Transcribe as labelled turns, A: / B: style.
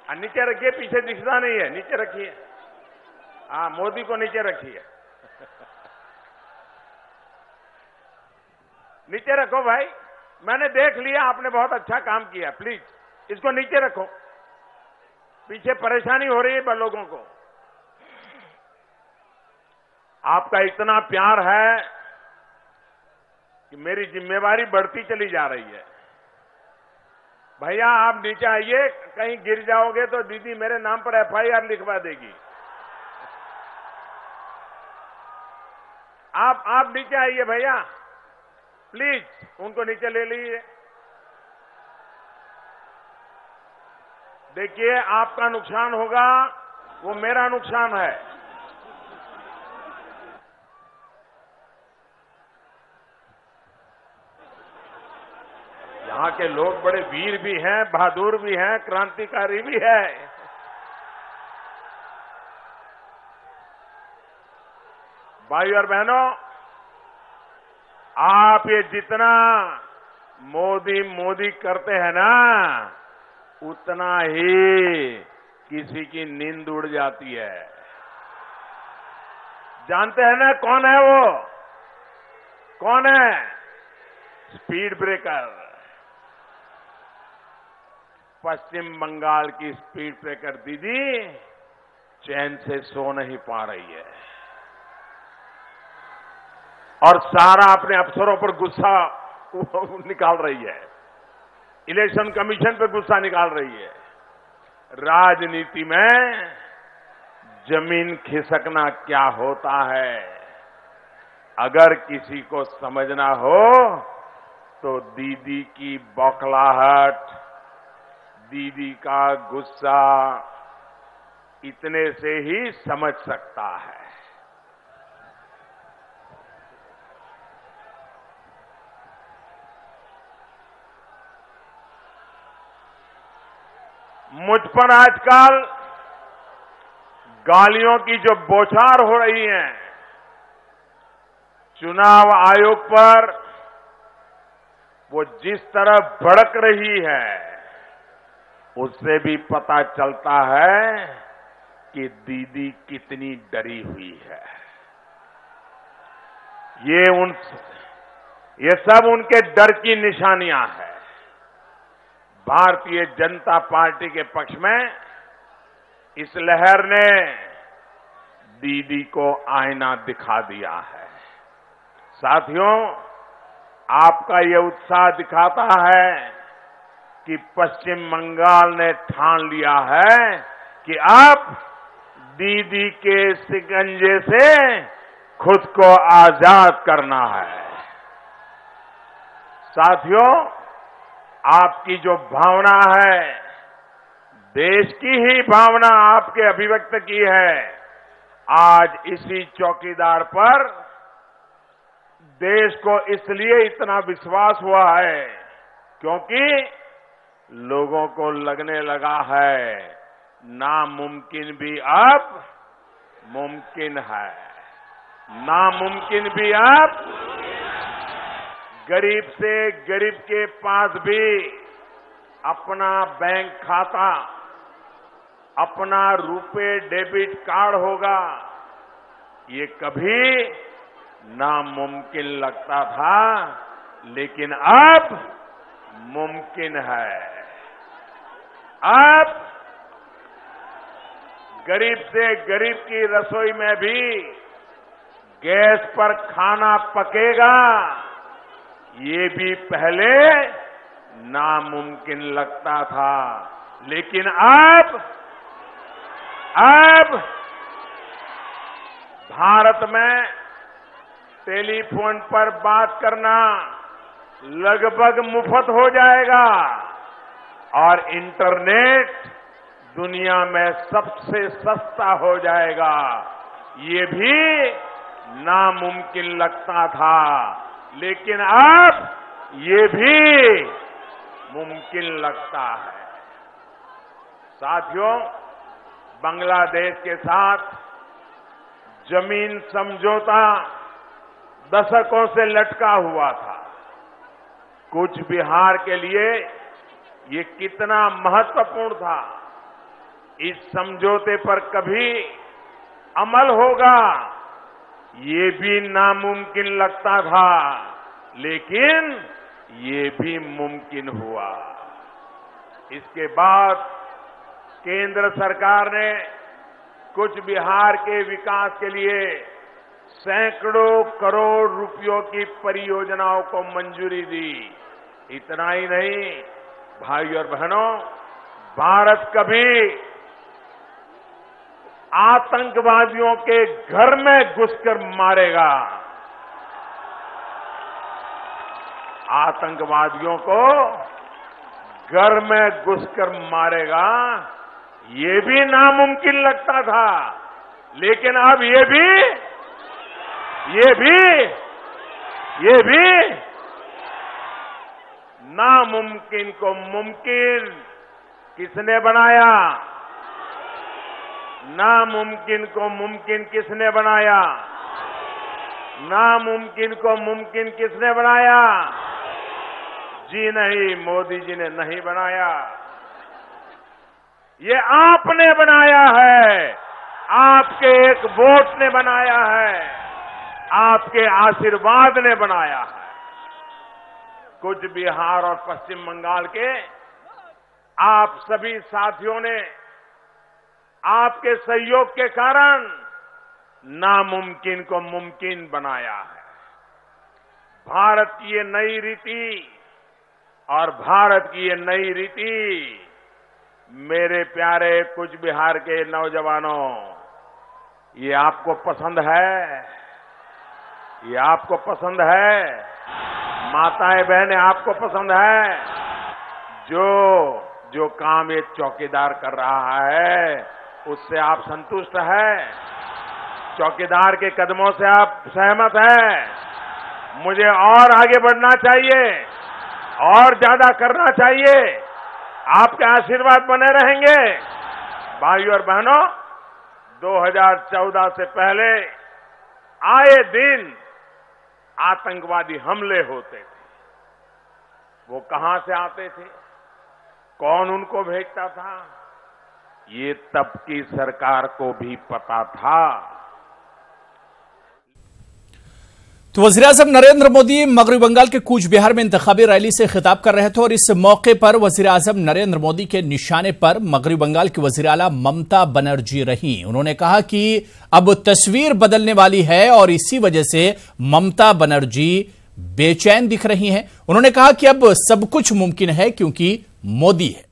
A: नीचे रखिए, पीछे दिखता नहीं है, नीचे रखिए। हाँ, मोदी को नीचे रखिए। नीचे रखो भाई, मैंने देख लिया आपने बहुत अच्छा काम किया। प्लीज इसको नीचे रखो, पीछे परेशानी हो रही है लोगों को। आपका इतना प्यार है कि मेरी जिम्मेवारी बढ़ती चली जा रही है। भैया आप नीचे आइए, कहीं गिर जाओगे तो दीदी मेरे नाम पर एफआईआर लिखवा देगी। आप नीचे आइए भैया, प्लीज उनको नीचे ले लीजिए। देखिए आपका नुकसान होगा, वो मेरा नुकसान है। यहाँ के लोग बड़े वीर भी हैं, बहादुर भी हैं, क्रांतिकारी भी है। भाई और बहनों, आप ये जितना मोदी मोदी करते हैं ना, उतना ही किसी की नींद उड़ जाती है। जानते हैं ना कौन है वो? कौन है? Speed breaker. पश्चिम बंगाल की स्पीड ब्रेकर दीदी चैन से सो नहीं पा रही है और सारा अपने अफसरों पर गुस्सा निकाल रही है, इलेक्शन कमीशन पर गुस्सा निकाल रही है। राजनीति में जमीन खिसकना क्या होता है, अगर किसी को समझना हो तो दीदी की बौखलाहट, दीदी का गुस्सा, इतने से ही समझ सकता है। मुझ पर आजकल गालियों की जो बौछार हो रही है, चुनाव आयोग पर वो जिस तरह भड़क रही है, उससे भी पता चलता है कि दीदी कितनी डरी हुई है। ये सब उनके डर की निशानियां हैं। भारतीय जनता पार्टी के पक्ष में इस लहर ने दीदी को आईना दिखा दिया है। साथियों, आपका ये उत्साह दिखाता है कि पश्चिम बंगाल ने ठान लिया है कि अब दीदी के शिकंजे से खुद को आजाद करना है। साथियों, आपकी जो भावना है, देश की ही भावना आपके अभिव्यक्त की है। आज इसी चौकीदार पर देश को इसलिए इतना विश्वास हुआ है क्योंकि लोगों को लगने लगा है नामुमकिन भी अब मुमकिन है। नामुमकिन भी अब गरीब से गरीब के पास भी अपना बैंक खाता, अपना रुपे डेबिट कार्ड होगा। ये कभी नामुमकिन लगता था, लेकिन अब मुमकिन है। अब गरीब से गरीब की रसोई में भी गैस पर खाना पकेगा, ये भी पहले नामुमकिन लगता था, लेकिन अब भारत में टेलीफोन पर बात करना लगभग मुफ्त हो जाएगा और इंटरनेट दुनिया में सबसे सस्ता हो जाएगा। ये भी नामुमकिन लगता था, लेकिन अब ये भी मुमकिन लगता है। साथियों, बांग्लादेश के साथ जमीन समझौता दशकों से लटका हुआ था। कूच बिहार के लिए ये कितना महत्वपूर्ण था, इस समझौते पर कभी अमल होगा, ये भी नामुमकिन लगता था, लेकिन ये भी मुमकिन हुआ। इसके बाद केंद्र सरकार ने कुछ बिहार के विकास के लिए सैकड़ों करोड़ रुपयों की परियोजनाओं को मंजूरी दी। इतना ही नहीं, भाई और बहनों, भारत कभी आतंकवादियों के घर में घुसकर मारेगा। आतंकवादियों को घर में घुसकर मारेगा, ये भी नामुमकिन लगता था, लेकिन अब ये भी नामुमकिन को मुमकिन किसने बनाया? नामुमकिन को मुमकिन किसने बनाया? नामुमकिन को मुमकिन किसने बनाया? जी नहीं, मोदी जी ने नहीं बनाया, ये आपने बनाया है। आपके एक वोट ने बनाया है, आपके आशीर्वाद ने बनाया है। कुछ बिहार और पश्चिम बंगाल के आप सभी साथियों ने आपके सहयोग के कारण नामुमकिन को मुमकिन बनाया है। भारत की ये नई रीति और भारत की ये नई रीति, मेरे प्यारे कुछ बिहार के नौजवानों, ये आपको पसंद है? ये आपको पसंद है? माताएं बहनें, आपको पसंद है? जो काम ये चौकीदार कर रहा है, उससे आप संतुष्ट हैं? चौकीदार के कदमों से आप सहमत हैं? मुझे और आगे बढ़ना चाहिए, और ज्यादा करना चाहिए। आपके आशीर्वाद बने रहेंगे। भाइयों और बहनों, 2014 से पहले आए दिन आतंकवादी हमले होते थे। वो कहां से आते थे? कौन उनको भेजता था? ये तब की सरकार को भी पता था।
B: तो वज़ीर-ए-आज़म नरेंद्र मोदी मगरबी बंगाल के कूच बिहार में इंतखाबी रैली से खिताब कर रहे थे और इस मौके पर वज़ीर-ए-आज़म नरेंद्र मोदी के निशाने पर मगरबी बंगाल की वज़ीर आला ममता बनर्जी रहीं। उन्होंने कहा कि अब तस्वीर बदलने वाली है और इसी वजह से ममता बनर्जी बेचैन दिख रही हैं। उन्होंने कहा कि अब सब कुछ मुमकिन है क्योंकि मोदी है।